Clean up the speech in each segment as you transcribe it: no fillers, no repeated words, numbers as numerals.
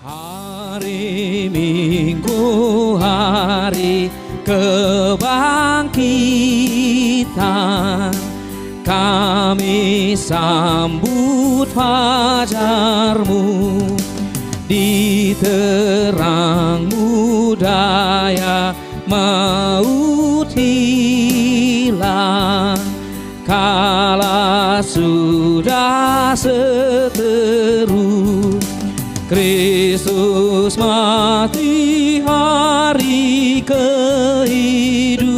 Hari Minggu, hari kebangkitan, kami sambut fajar-Mu. Di terang-Mu daya maut hilang, kala sudah seteru Kristus mati, hari kehidupan.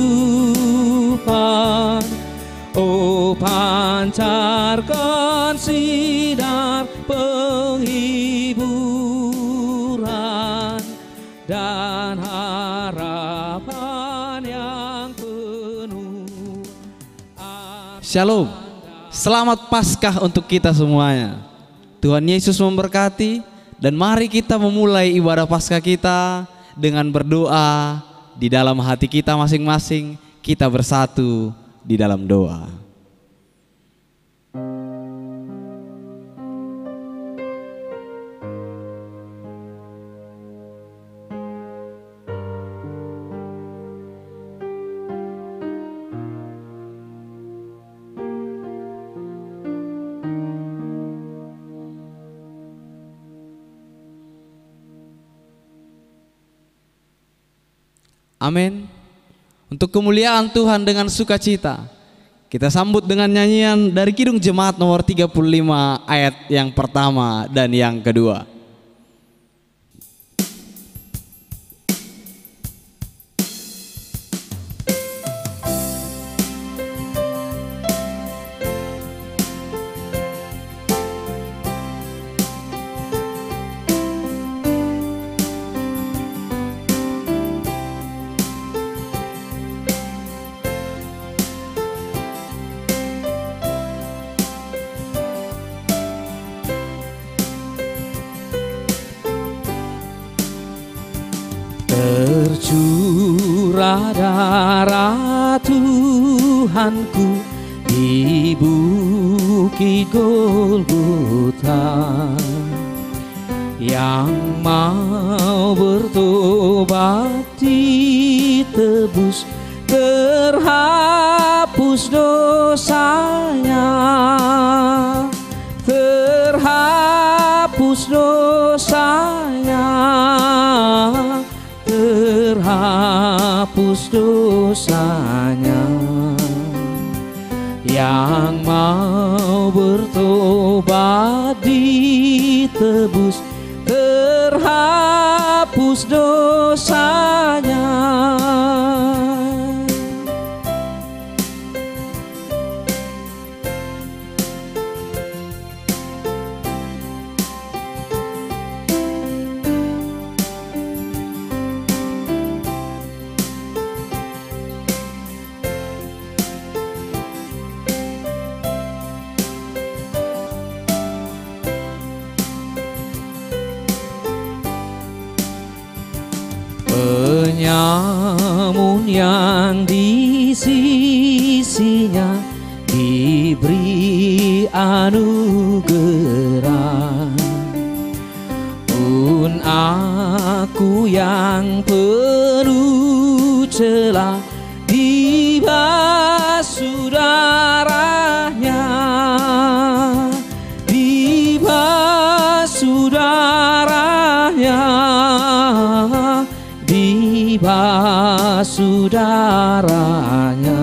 Oh, pancarkan sinar penghiburan dan harapan yang penuh. Shalom, selamat Paskah untuk kita semuanya. Tuhan Yesus memberkati, dan mari kita memulai ibadah Paskah kita dengan berdoa di dalam hati kita masing-masing. Kita bersatu di dalam doa. Amin. Untuk kemuliaan Tuhan dengan sukacita, kita sambut dengan nyanyian dari Kidung Jemaat nomor 35 ayat yang pertama dan yang kedua. Tercurah darah Tuhanku di bukit Golgota, yang mau bertobat ditebus, terhapus dosanya, terhapus dosanya, terhapus dosanya. Yang mau bertobat ditebus, terhapus dosanya. Penyamun yang di sisinya diberi anugerah, pun aku yang penuh celah dibasuh darahnya, dibasuh darahnya, dibasuh darahnya.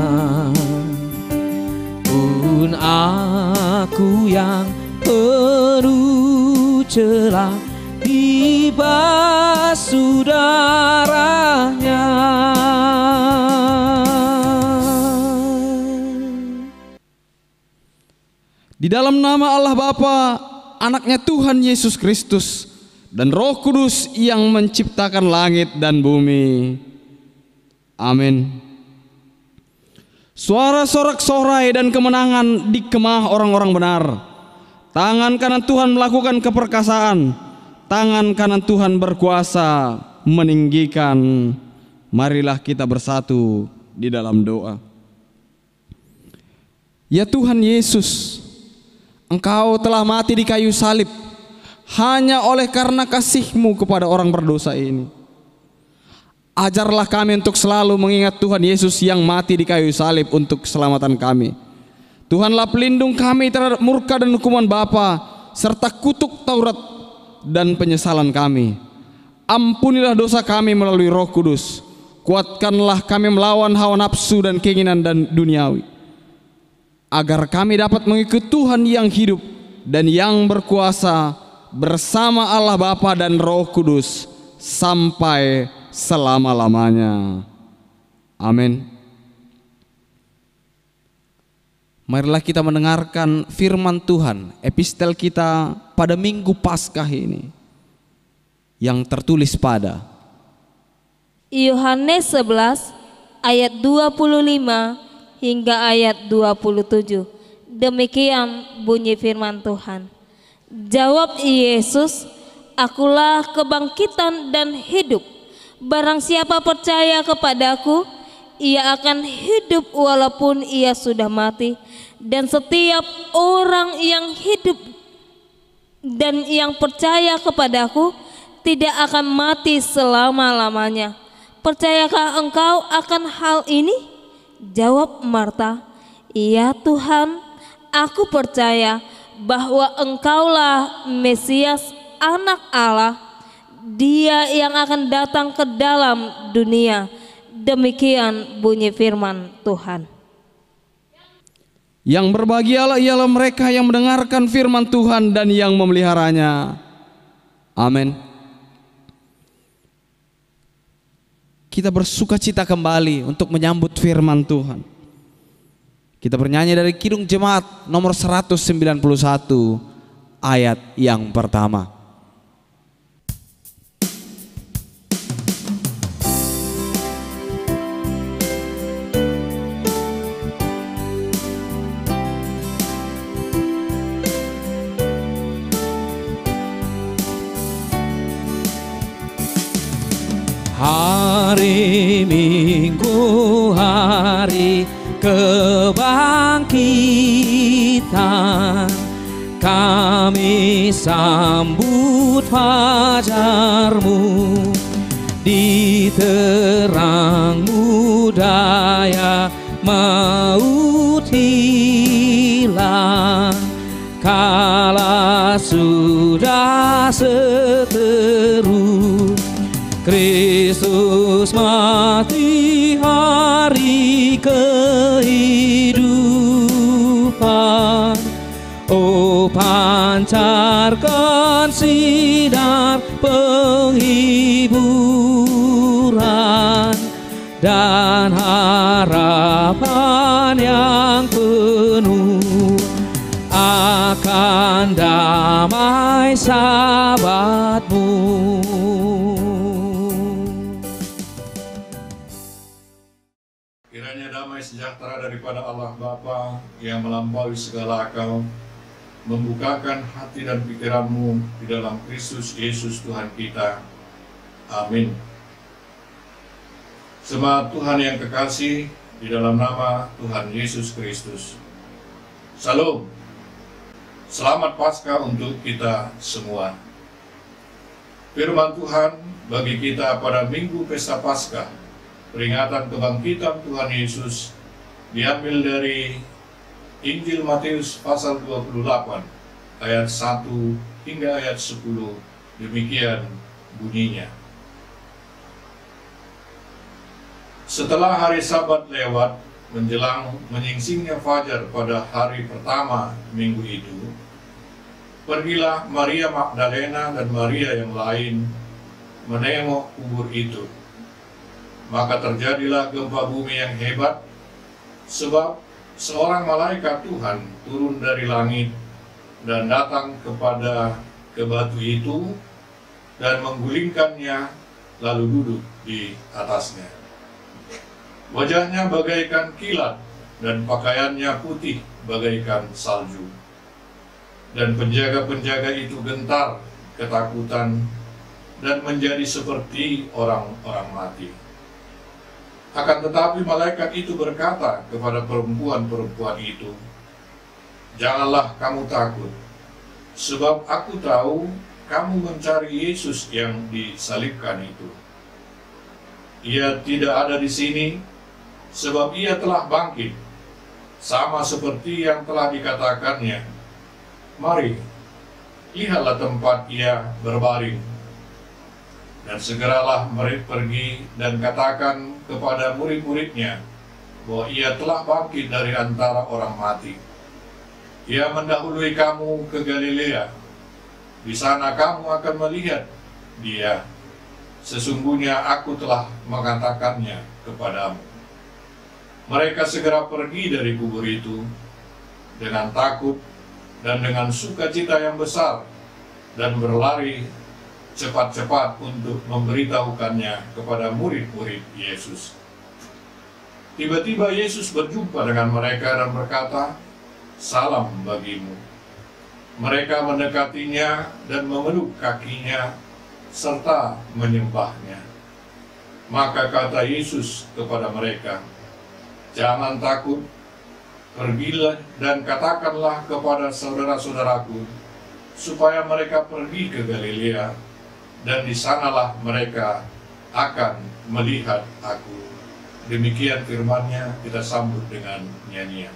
Pun aku yang penuh celah dibasuh darahnya. Di dalam nama Allah Bapa, Anaknya Tuhan Yesus Kristus, dan Roh Kudus yang menciptakan langit dan bumi. Amin. Suara sorak-sorai dan kemenangan di kemah orang-orang benar. Tangan kanan Tuhan melakukan keperkasaan, tangan kanan Tuhan berkuasa meninggikan. Marilah kita bersatu di dalam doa. Ya Tuhan Yesus, Engkau telah mati di kayu salib hanya oleh karena kasih-Mu kepada orang berdosa ini. Ajarlah kami untuk selalu mengingat Tuhan Yesus yang mati di kayu salib untuk keselamatan kami. Tuhanlah pelindung kami terhadap murka dan hukuman Bapa, serta kutuk Taurat dan penyesalan kami. Ampunilah dosa kami melalui Roh Kudus. Kuatkanlah kami melawan hawa nafsu dan keinginan dan duniawi, agar kami dapat mengikuti Tuhan yang hidup dan yang berkuasa bersama Allah Bapa dan Roh Kudus sampai selama-lamanya. Amin. Marilah kita mendengarkan firman Tuhan, epistel kita pada Minggu Paskah ini, yang tertulis pada Yohanes 11 ayat 25 hingga ayat 27. Demikian bunyi firman Tuhan. Jawab Yesus, "Akulah kebangkitan dan hidup. Barang siapa percaya kepadaku, ia akan hidup walaupun ia sudah mati. Dan setiap orang yang hidup dan yang percaya kepadaku tidak akan mati selama-lamanya. Percayakah engkau akan hal ini?" Jawab Marta, "Ya Tuhan, aku percaya bahwa engkaulah Mesias, Anak Allah, Dia yang akan datang ke dalam dunia." Demikian bunyi firman Tuhan. Yang berbahagialah ialah mereka yang mendengarkan firman Tuhan dan yang memeliharanya. Amin. Kita bersuka cita kembali untuk menyambut firman Tuhan. Kita bernyanyi dari Kidung Jemaat nomor 191 ayat yang pertama. Hari Minggu, hari kebangkitan, kami sambut fajar-Mu. Di terang-Mu daya maut hilang, kala sudah seteru Kristus mati, hari kehidupan. Oh, pancarkan sinar penghiburan dan harapan yang penuh akan damai sabat-Mu. Kiranya damai sejahtera daripada Allah Bapa yang melampaui segala akal membukakan hati dan pikiranmu di dalam Kristus Yesus Tuhan kita. Amin. Jemaat Tuhan yang kekasih, di dalam nama Tuhan Yesus Kristus, Salam. Selamat Paskah untuk kita semua. Firman Tuhan bagi kita pada Minggu Pesta Paskah, peringatan kebangkitan Tuhan Yesus, diambil dari Injil Matius pasal 28 ayat 1 hingga ayat 10. Demikian bunyinya. Setelah hari Sabat lewat, menjelang menyingsingnya fajar pada hari pertama minggu itu, pergilah Maria Magdalena dan Maria yang lain menengok kubur itu. Maka terjadilah gempa bumi yang hebat, sebab seorang malaikat Tuhan turun dari langit dan datang ke batu itu dan menggulingkannya, lalu duduk di atasnya. Wajahnya bagaikan kilat dan pakaiannya putih bagaikan salju. Dan penjaga-penjaga itu gentar ketakutan dan menjadi seperti orang-orang mati. Akan tetapi malaikat itu berkata kepada perempuan-perempuan itu, "Janganlah kamu takut, sebab aku tahu kamu mencari Yesus yang disalibkan itu? Ia tidak ada di sini, sebab ia telah bangkit, sama seperti yang telah dikatakannya. Mari, lihatlah tempat ia berbaring. Dan segeralah mereka pergi dan katakan kepada murid-muridnya bahwa ia telah bangkit dari antara orang mati. Ia mendahului kamu ke Galilea. Di sana kamu akan melihat dia. Sesungguhnya aku telah mengatakannya kepadamu. Mereka segera pergi dari kubur itu dengan takut dan dengan sukacita yang besar, dan berlari cepat-cepat untuk memberitahukannya kepada murid-murid Yesus. Tiba-tiba Yesus berjumpa dengan mereka dan berkata, "Salam bagimu." Mereka mendekatinya dan memeluk kakinya serta menyembahnya. Maka kata Yesus kepada mereka, "Jangan takut, pergilah dan katakanlah kepada saudara-saudaraku supaya mereka pergi ke Galilea, dan di sanalah mereka akan melihat aku." Demikian firman-Nya, kita sambut dengan nyanyian.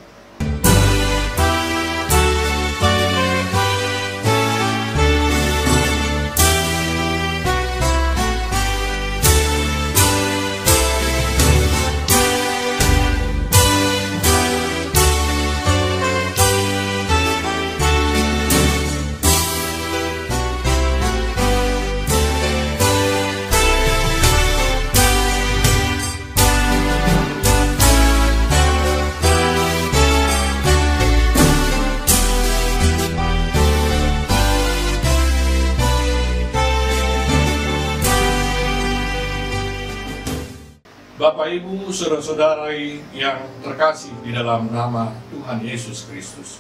Bapak, Ibu, saudara-saudara yang terkasih di dalam nama Tuhan Yesus Kristus.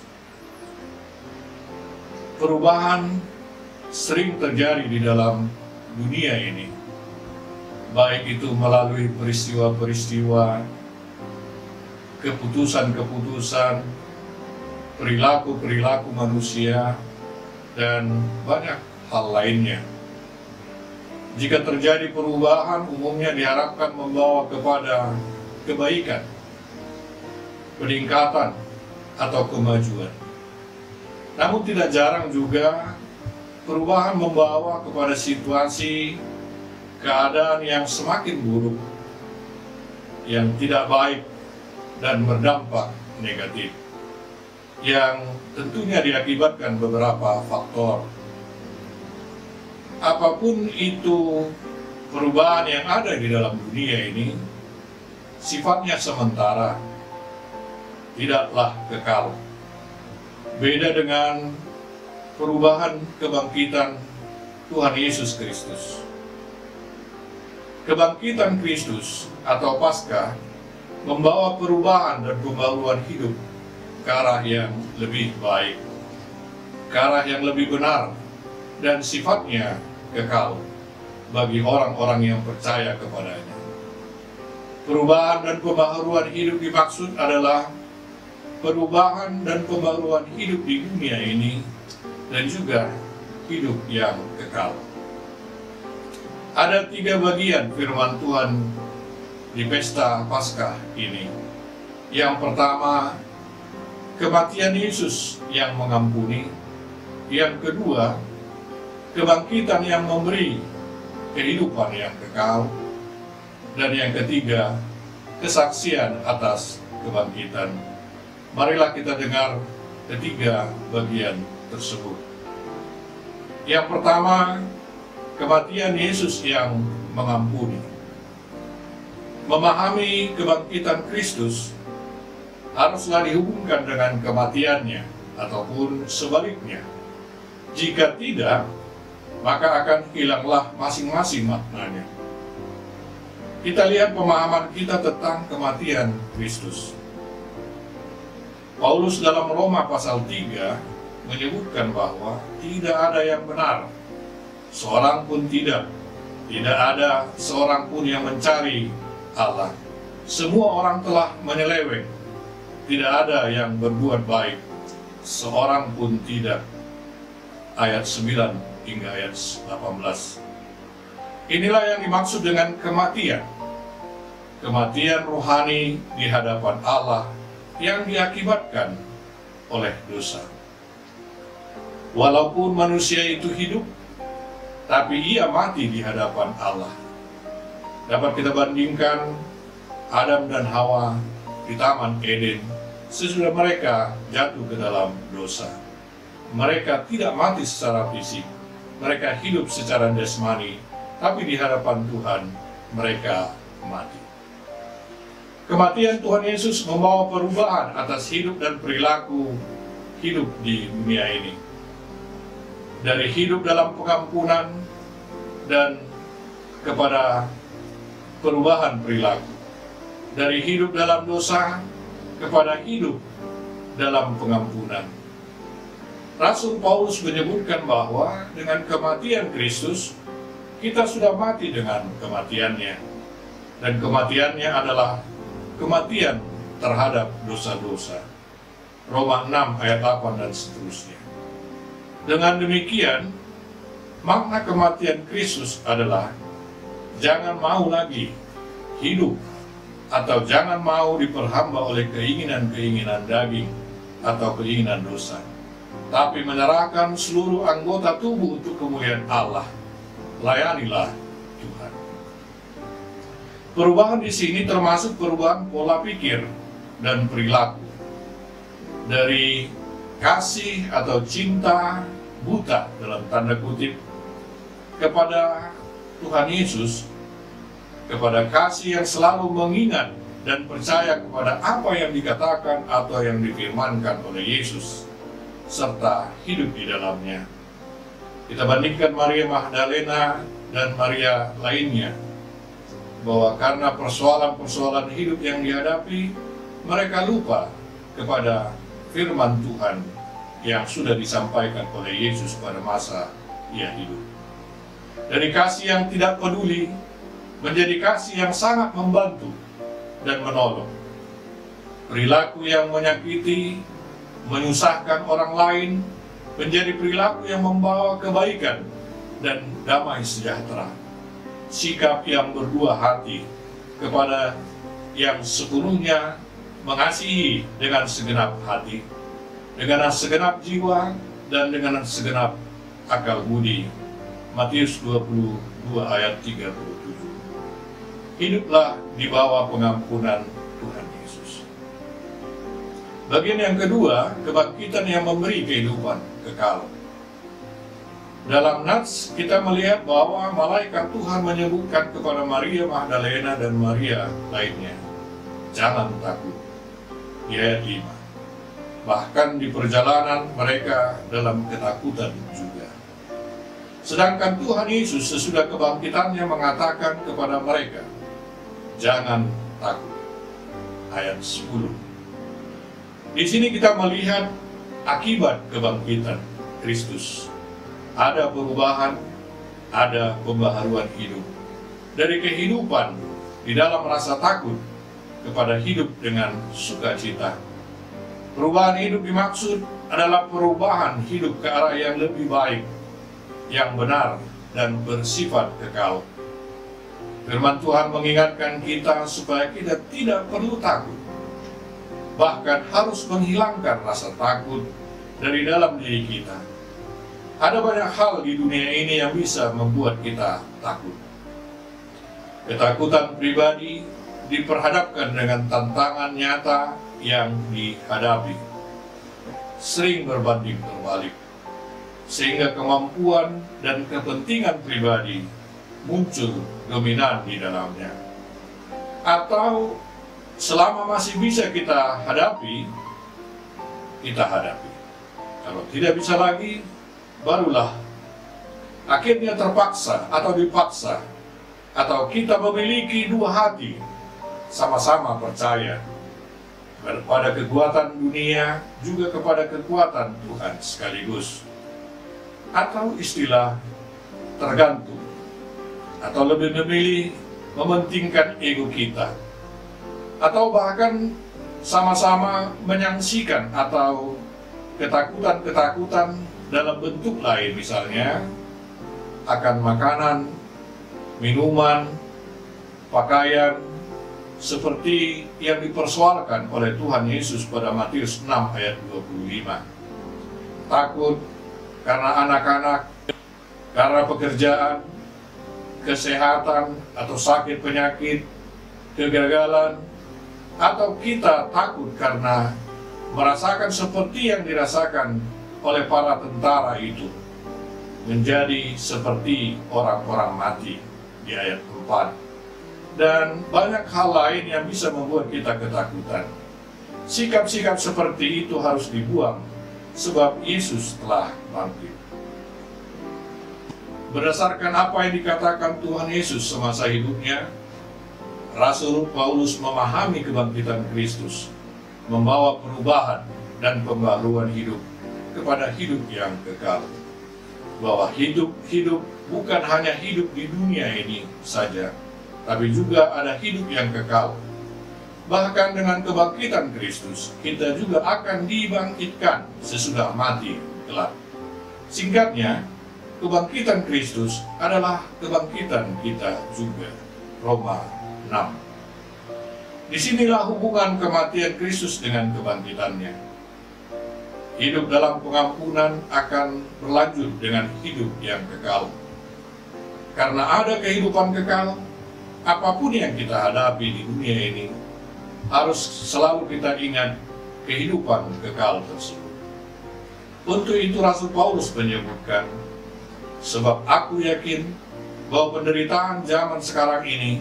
Perubahan sering terjadi di dalam dunia ini, baik itu melalui peristiwa-peristiwa, keputusan-keputusan, perilaku-perilaku manusia, dan banyak hal lainnya. Jika terjadi perubahan, umumnya diharapkan membawa kepada kebaikan, peningkatan, atau kemajuan. Namun tidak jarang juga perubahan membawa kepada situasi keadaan yang semakin buruk, yang tidak baik dan berdampak negatif, yang tentunya diakibatkan beberapa faktor. Apapun itu perubahan yang ada di dalam dunia ini, sifatnya sementara, tidaklah kekal. Beda dengan perubahan kebangkitan Tuhan Yesus Kristus. Kebangkitan Kristus atau Paskah membawa perubahan dan pembaruan hidup ke arah yang lebih baik, ke arah yang lebih benar, dan sifatnya kekal bagi orang-orang yang percaya kepadanya. Perubahan dan pembaharuan hidup dimaksud adalah perubahan dan pembaharuan hidup di dunia ini dan juga hidup yang kekal. Ada 3 bagian firman Tuhan di pesta Paskah ini. Yang pertama, kematian Yesus yang mengampuni. Yang kedua, kebangkitan yang memberi kehidupan yang kekal. Dan yang ketiga, kesaksian atas kebangkitan. Marilah kita dengar ketiga bagian tersebut. Yang pertama, kematian Yesus yang mengampuni. Memahami kebangkitan Kristus haruslah dihubungkan dengan kematiannya ataupun sebaliknya. Jika tidak, maka akan hilanglah masing-masing maknanya. Kita lihat pemahaman kita tentang kematian Kristus. Paulus dalam Roma pasal 3 menyebutkan bahwa tidak ada yang benar, seorang pun tidak. Tidak ada seorang pun yang mencari Allah. Semua orang telah menyeleweng. Tidak ada yang berbuat baik, seorang pun tidak. Ayat 9 hingga ayat 18. Inilah yang dimaksud dengan kematian. Kematian rohani di hadapan Allah yang diakibatkan oleh dosa. Walaupun manusia itu hidup, tapi ia mati di hadapan Allah. Dapat kita bandingkan Adam dan Hawa di Taman Eden sesudah mereka jatuh ke dalam dosa. Mereka tidak mati secara fisik, mereka hidup secara jasmani, tapi di hadapan Tuhan mereka mati. Kematian Tuhan Yesus membawa perubahan atas hidup dan perilaku hidup di dunia ini. Dari hidup dalam pengampunan dan kepada perubahan perilaku. Dari hidup dalam dosa kepada hidup dalam pengampunan. Rasul Paulus menyebutkan bahwa dengan kematian Kristus, kita sudah mati dengan kematiannya. Dan kematiannya adalah kematian terhadap dosa-dosa. Roma 6 ayat 8 dan seterusnya. Dengan demikian, makna kematian Kristus adalah jangan mau lagi hidup atau jangan mau diperhamba oleh keinginan-keinginan daging atau keinginan dosa, tapi menyerahkan seluruh anggota tubuh untuk kemuliaan Allah. Layanilah Tuhan. Perubahan di sini termasuk perubahan pola pikir dan perilaku. Dari kasih atau cinta buta dalam tanda kutip kepada Tuhan Yesus, kepada kasih yang selalu mengingat dan percaya kepada apa yang dikatakan atau yang difirmankan oleh Yesus, serta hidup di dalamnya. Kita bandingkan Maria Magdalena dan Maria lainnya, bahwa karena persoalan-persoalan hidup yang dihadapi, mereka lupa kepada firman Tuhan yang sudah disampaikan oleh Yesus pada masa ia hidup. Dari kasih yang tidak peduli, menjadi kasih yang sangat membantu dan menolong. Perilaku yang menyakiti, menyusahkan orang lain, menjadi perilaku yang membawa kebaikan dan damai sejahtera. Sikap yang berdua hati kepada yang sepenuhnya mengasihi dengan segenap hati, dengan segenap jiwa, dan dengan segenap akal budi. Matius 22 ayat 37. Hiduplah di bawah pengampunan Tuhan Yesus. Bagian yang kedua, kebangkitan yang memberi kehidupan kekal. Dalam Nats kita melihat bahwa malaikat Tuhan menyebutkan kepada Maria Magdalena dan Maria lainnya, jangan takut. Di ayat 5. Bahkan di perjalanan mereka dalam ketakutan juga. Sedangkan Tuhan Yesus sesudah kebangkitannya mengatakan kepada mereka, jangan takut. Ayat 10. Di sini kita melihat akibat kebangkitan Kristus. Ada perubahan, ada pembaharuan hidup. Dari kehidupan di dalam rasa takut kepada hidup dengan sukacita. Perubahan hidup dimaksud adalah perubahan hidup ke arah yang lebih baik, yang benar, dan bersifat kekal. Firman Tuhan mengingatkan kita supaya kita tidak perlu takut, bahkan harus menghilangkan rasa takut dari dalam diri kita. Ada banyak hal di dunia ini yang bisa membuat kita takut. Ketakutan pribadi diperhadapkan dengan tantangan nyata yang dihadapi, sering berbanding terbalik, sehingga kemampuan dan kepentingan pribadi muncul dominan di dalamnya. Atau selama masih bisa kita hadapi, kita hadapi. Kalau tidak bisa lagi, barulah akhirnya terpaksa atau dipaksa, atau kita memiliki dua hati, sama-sama percaya pada kekuatan dunia juga kepada kekuatan Tuhan sekaligus. Atau istilah tergantung, atau lebih memilih mementingkan ego kita, atau bahkan sama-sama menyaksikan atau ketakutan-ketakutan dalam bentuk lain, misalnya akan makanan, minuman, pakaian, seperti yang dipersoalkan oleh Tuhan Yesus pada Matius 6 ayat 25. Takut karena anak-anak, karena pekerjaan, kesehatan atau sakit penyakit, kegagalan, atau kita takut karena merasakan seperti yang dirasakan oleh para tentara itu, menjadi seperti orang-orang mati di ayat 4. Dan banyak hal lain yang bisa membuat kita ketakutan. Sikap-sikap seperti itu harus dibuang, sebab Yesus telah bangkit. Berdasarkan apa yang dikatakan Tuhan Yesus semasa hidupnya, Rasul Paulus memahami kebangkitan Kristus, membawa perubahan dan pembaruan hidup kepada hidup yang kekal. Bahwa hidup bukan hanya hidup di dunia ini saja, tapi juga ada hidup yang kekal. Bahkan dengan kebangkitan Kristus, kita juga akan dibangkitkan sesudah mati kelak. Singkatnya, kebangkitan Kristus adalah kebangkitan kita juga. Roma 6. Disinilah hubungan kematian Kristus dengan kebangkitannya. Hidup dalam pengampunan akan berlanjut dengan hidup yang kekal. Karena ada kehidupan kekal, apapun yang kita hadapi di dunia ini, harus selalu kita ingat kehidupan kekal tersebut. Untuk itu Rasul Paulus menyebutkan, sebab aku yakin bahwa penderitaan zaman sekarang ini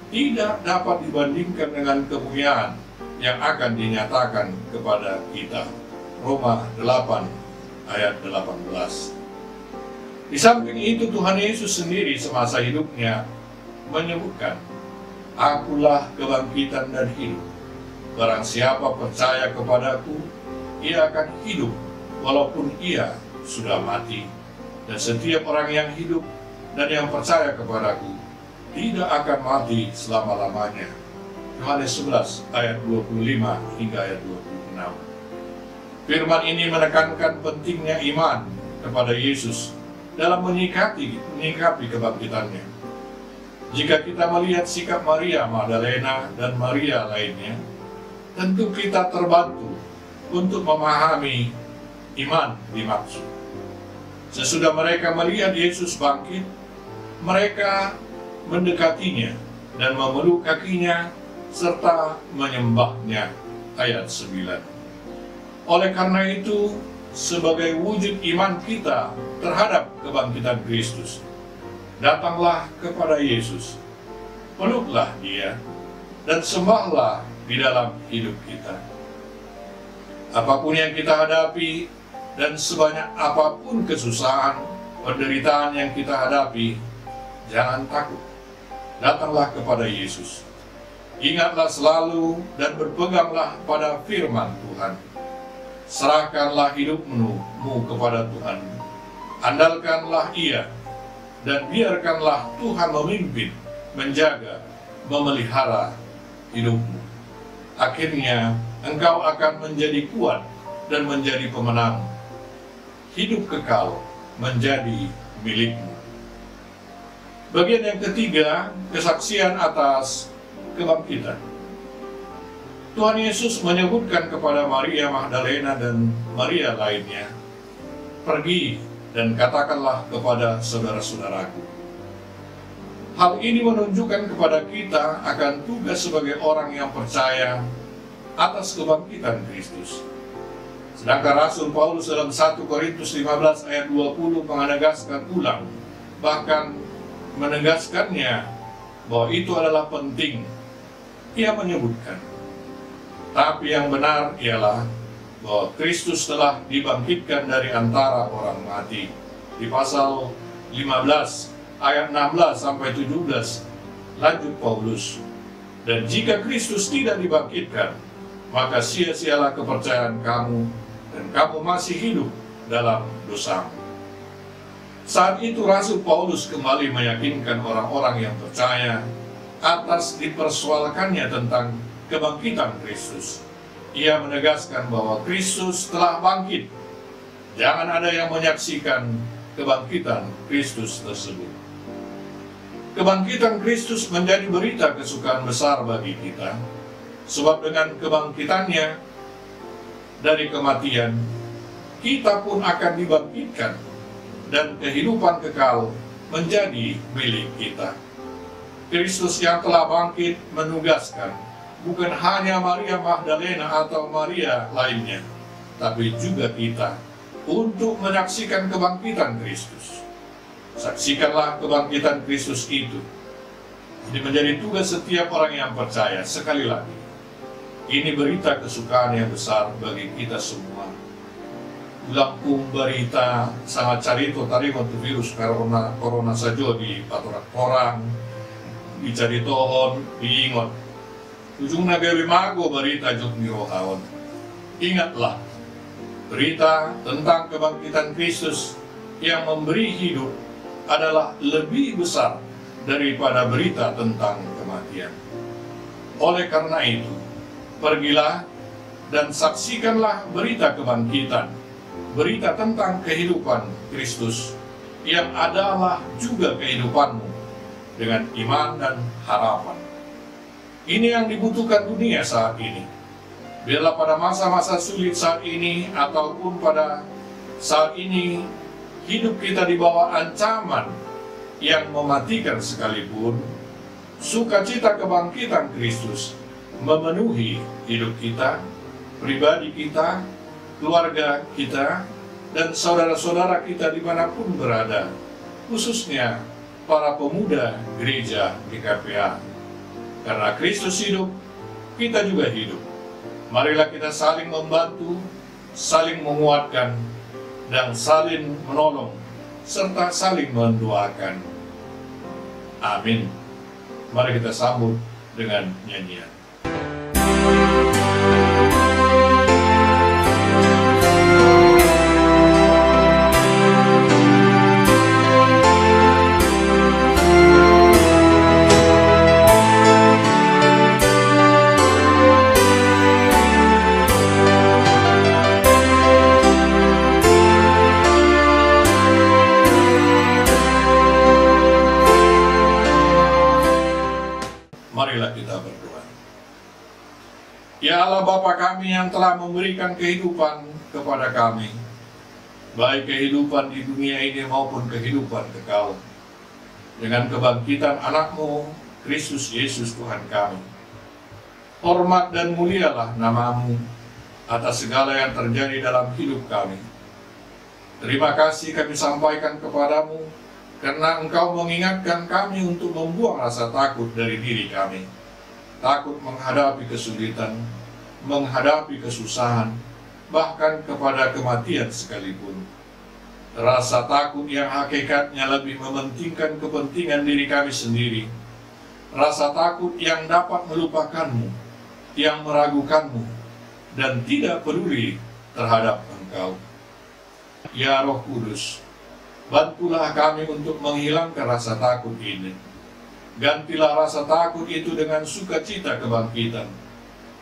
tidak dapat dibandingkan dengan kemuliaan yang akan dinyatakan kepada kita. Roma 8 ayat 18. Di samping itu Tuhan Yesus sendiri semasa hidupnya menyebutkan, akulah kebangkitan dan hidup. Barang siapa percaya kepadaku, ia akan hidup walaupun ia sudah mati. Dan setiap orang yang hidup dan yang percaya kepadaku tidak akan mati selama-lamanya. Yohanes 11 ayat 25 hingga ayat 26. Firman ini menekankan pentingnya iman kepada Yesus dalam menyikapi kebangkitannya. Jika kita melihat sikap Maria Magdalena dan Maria lainnya, tentu kita terbantu untuk memahami iman dimaksud. Sesudah mereka melihat Yesus bangkit, mereka mendekatinya dan memeluk kakinya serta menyembahnya. Ayat 9. Oleh karena itu, sebagai wujud iman kita terhadap kebangkitan Kristus, datanglah kepada Yesus, peluklah Dia, dan sembahlah di dalam hidup kita. Apapun yang kita hadapi, dan sebanyak apapun kesusahan, penderitaan yang kita hadapi, jangan takut. Datanglah kepada Yesus. Ingatlah selalu dan berpeganglah pada firman Tuhan. Serahkanlah hidupmu kepada Tuhan. Andalkanlah Ia, dan biarkanlah Tuhan memimpin, menjaga, memelihara hidupmu. Akhirnya, engkau akan menjadi kuat dan menjadi pemenang. Hidup kekal menjadi milikmu. Bagian yang ketiga, kesaksian atas kebangkitan. Tuhan Yesus menyebutkan kepada Maria Magdalena dan Maria lainnya, pergi dan katakanlah kepada saudara-saudaraku. Hal ini menunjukkan kepada kita akan tugas sebagai orang yang percaya atas kebangkitan Kristus. Sedangkan Rasul Paulus dalam 1 Korintus 15 ayat 20 menegaskan ulang, bahkan menegaskannya bahwa itu adalah penting. Ia menyebutkan, tapi yang benar ialah bahwa Kristus telah dibangkitkan dari antara orang mati. Di pasal 15 ayat 16 sampai 17, lanjut Paulus, dan jika Kristus tidak dibangkitkan, maka sia-sialah kepercayaan kamu, dan kamu masih hidup dalam dosamu. Saat itu Rasul Paulus kembali meyakinkan orang-orang yang percaya atas dipersoalkannya tentang kebangkitan Kristus. Ia menegaskan bahwa Kristus telah bangkit. Jangan ada yang menyaksikan kebangkitan Kristus tersebut. Kebangkitan Kristus menjadi berita kesukaan besar bagi kita, sebab dengan kebangkitannya dari kematian, kita pun akan dibangkitkan dan kehidupan kekal menjadi milik kita. Kristus yang telah bangkit menugaskan bukan hanya Maria Magdalena atau Maria lainnya, tapi juga kita untuk menyaksikan kebangkitan Kristus. Saksikanlah kebangkitan Kristus itu. Ini menjadi tugas setiap orang yang percaya. Sekali lagi, ini berita kesukaan yang besar bagi kita semua. Lampung berita sangat carito tari untuk virus corona saja di patorak orang, di caritohon, diingat. Ujungnya gawe mago berita jok mirohaon. Ingatlah, berita tentang kebangkitan Kristus yang memberi hidup adalah lebih besar daripada berita tentang kematian. Oleh karena itu, pergilah dan saksikanlah berita kebangkitan, berita tentang kehidupan Kristus yang adalah juga kehidupanmu dengan iman dan harapan. Ini yang dibutuhkan dunia saat ini. Biarlah pada masa-masa sulit saat ini ataupun pada saat ini hidup kita di bawah ancaman yang mematikan sekalipun, sukacita kebangkitan Kristus memenuhi hidup kita, pribadi kita, keluarga kita, dan saudara-saudara kita dimanapun berada, khususnya para pemuda gereja GKPA. Karena Kristus hidup, kita juga hidup. Marilah kita saling membantu, saling menguatkan, dan saling menolong, serta saling mendoakan. Amin. Mari kita sambut dengan nyanyian. Marilah kita berdoa. Ya Allah Bapa kami yang telah memberikan kehidupan kepada kami, baik kehidupan di dunia ini maupun kehidupan kekal, dengan kebangkitan anak-Mu, Kristus Yesus Tuhan kami. Hormat dan mulialah nama-Mu atas segala yang terjadi dalam hidup kami. Terima kasih kami sampaikan kepadamu, karena Engkau mengingatkan kami untuk membuang rasa takut dari diri kami. Takut menghadapi kesulitan, menghadapi kesusahan, bahkan kepada kematian sekalipun. Rasa takut yang hakikatnya lebih mementingkan kepentingan diri kami sendiri. Rasa takut yang dapat melupakanmu, yang meragukanmu, dan tidak peduli terhadap Engkau. Ya Roh Kudus, bantulah kami untuk menghilangkan rasa takut ini. Gantilah rasa takut itu dengan sukacita kebangkitan.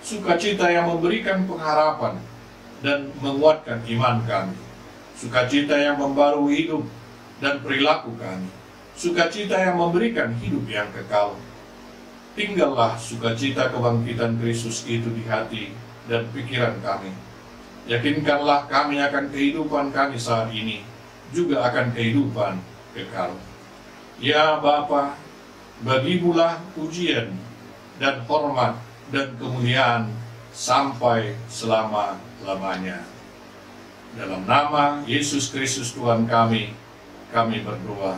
Sukacita yang memberikan pengharapan dan menguatkan iman kami. Sukacita yang membarui hidup dan perilaku kami. Sukacita yang memberikan hidup yang kekal. Tinggallah sukacita kebangkitan Kristus itu di hati dan pikiran kami. Yakinkanlah kami akan kehidupan kami saat ini, juga akan kehidupan kekal. Ya Bapa, bagimulah pujian dan hormat dan kemuliaan sampai selama-lamanya. Dalam nama Yesus Kristus Tuhan kami berdoa.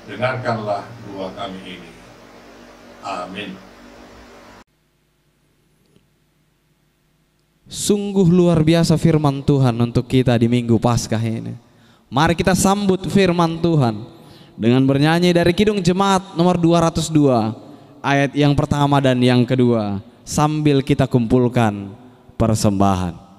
Dengarkanlah doa kami ini. Amin. Sungguh luar biasa firman Tuhan untuk kita di Minggu Paskah ini. Mari kita sambut firman Tuhan dengan bernyanyi dari Kidung Jemaat nomor 202, ayat yang pertama dan yang kedua, sambil kita kumpulkan persembahan.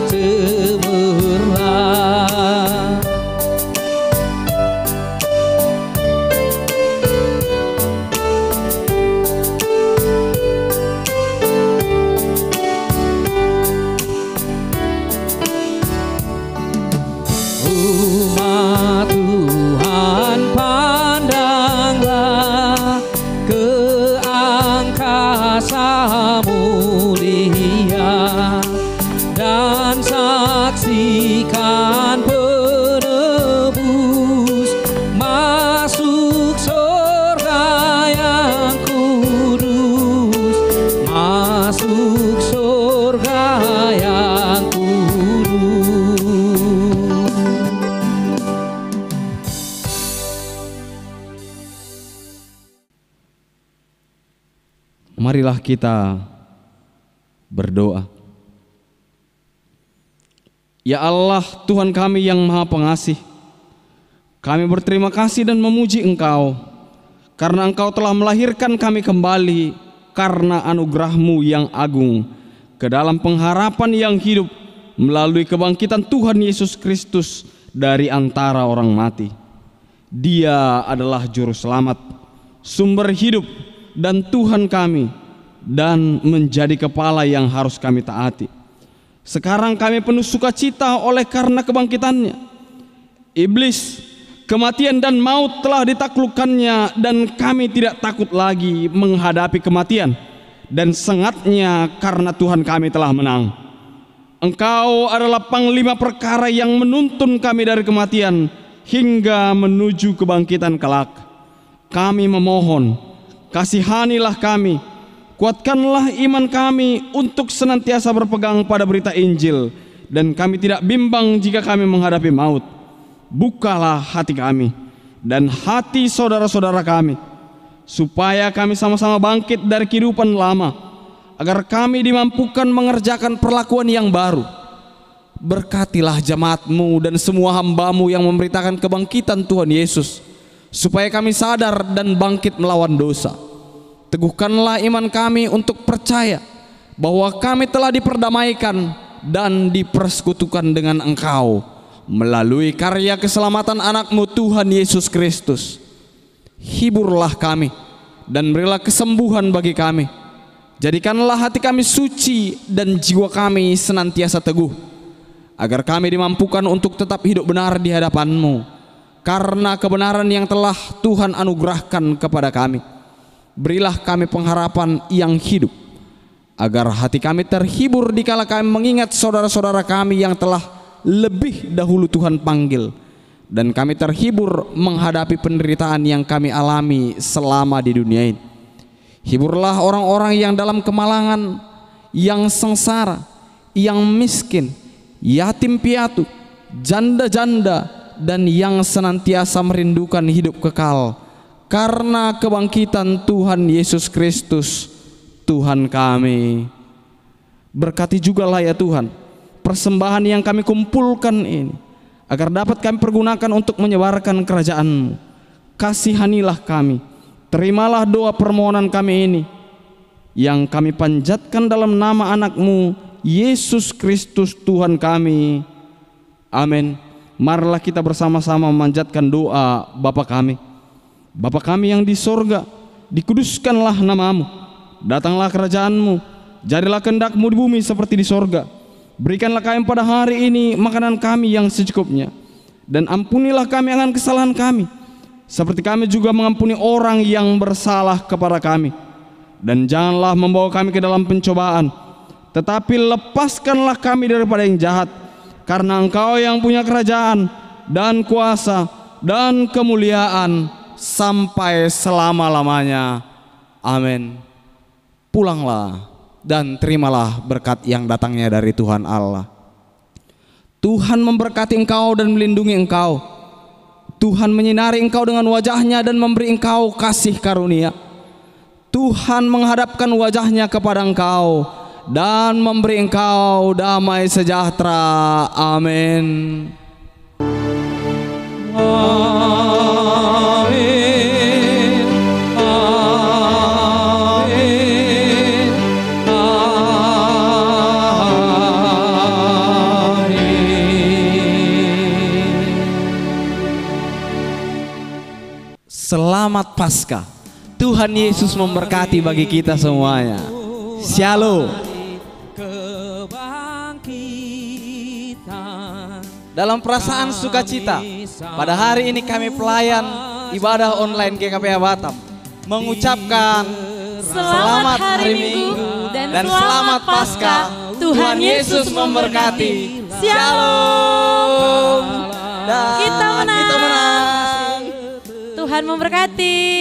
cemerlang. Umat Tuhan, pandanglah ke angkasa mulia dan saksikan penebus masuk surga yang kudus, masuk surga yang kudus. Marilah kita berdoa. Ya Allah, Tuhan kami yang Maha Pengasih, kami berterima kasih dan memuji Engkau karena Engkau telah melahirkan kami kembali karena anugerah-Mu yang agung ke dalam pengharapan yang hidup melalui kebangkitan Tuhan Yesus Kristus dari antara orang mati. Dia adalah juru selamat, sumber hidup dan Tuhan kami, dan menjadi kepala yang harus kami taati. Sekarang kami penuh sukacita oleh karena kebangkitannya. Iblis, kematian dan maut telah ditaklukkannya, dan kami tidak takut lagi menghadapi kematian dan sengatnya karena Tuhan kami telah menang. Engkau adalah panglima perkara yang menuntun kami dari kematian hingga menuju kebangkitan kelak. Kami memohon, kasihanilah kami, kuatkanlah iman kami untuk senantiasa berpegang pada berita Injil, dan kami tidak bimbang jika kami menghadapi maut. Bukalah hati kami dan hati saudara-saudara kami, supaya kami sama-sama bangkit dari kehidupan lama, agar kami dimampukan mengerjakan perlakuan yang baru. Berkatilah jemaat-Mu dan semua hamba-Mu yang memberitakan kebangkitan Tuhan Yesus, supaya kami sadar dan bangkit melawan dosa. Teguhkanlah iman kami untuk percaya bahwa kami telah diperdamaikan dan dipersekutukan dengan Engkau melalui karya keselamatan anak-Mu Tuhan Yesus Kristus. Hiburlah kami dan berilah kesembuhan bagi kami. Jadikanlah hati kami suci dan jiwa kami senantiasa teguh, agar kami dimampukan untuk tetap hidup benar di hadapan-Mu karena kebenaran yang telah Tuhan anugerahkan kepada kami. Berilah kami pengharapan yang hidup, agar hati kami terhibur dikala kami mengingat saudara-saudara kami yang telah lebih dahulu Tuhan panggil, dan kami terhibur menghadapi penderitaan yang kami alami selama di dunia ini. Hiburlah orang-orang yang dalam kemalangan, yang sengsara, yang miskin, yatim piatu, janda-janda, dan yang senantiasa merindukan hidup kekal karena kebangkitan Tuhan Yesus Kristus Tuhan kami. Berkati jugalah ya Tuhan persembahan yang kami kumpulkan ini, agar dapat kami pergunakan untuk menyebarkan kerajaan-Mu. Kasihanilah kami, terimalah doa permohonan kami ini, yang kami panjatkan dalam nama anak-Mu Yesus Kristus Tuhan kami. Amin. Marilah kita bersama-sama memanjatkan doa Bapa kami. Bapa kami yang di sorga, dikuduskanlah nama-Mu, datanglah kerajaan-Mu, jadilah kehendak-Mu di bumi seperti di sorga. Berikanlah kami pada hari ini makanan kami yang secukupnya, dan ampunilah kami akan kesalahan kami, seperti kami juga mengampuni orang yang bersalah kepada kami. Dan janganlah membawa kami ke dalam pencobaan, tetapi lepaskanlah kami daripada yang jahat, karena Engkau yang punya kerajaan dan kuasa dan kemuliaan sampai selama-lamanya. Amin. Pulanglah dan terimalah berkat yang datangnya dari Tuhan Allah. Tuhan memberkati engkau dan melindungi engkau. Tuhan menyinari engkau dengan wajahnya dan memberi engkau kasih karunia. Tuhan menghadapkan wajahnya kepada engkau dan memberi engkau damai sejahtera. Amin. Amin. Amin. Selamat Paskah. Tuhan Yesus memberkati bagi kita semuanya. Shalom. Dalam perasaan sukacita, pada hari ini kami pelayan ibadah online GKPA Batam mengucapkan selamat hari Minggu dan selamat Paskah. Tuhan Yesus memberkati. Shalom. Dan Kita menang. kita menang. Tuhan memberkati.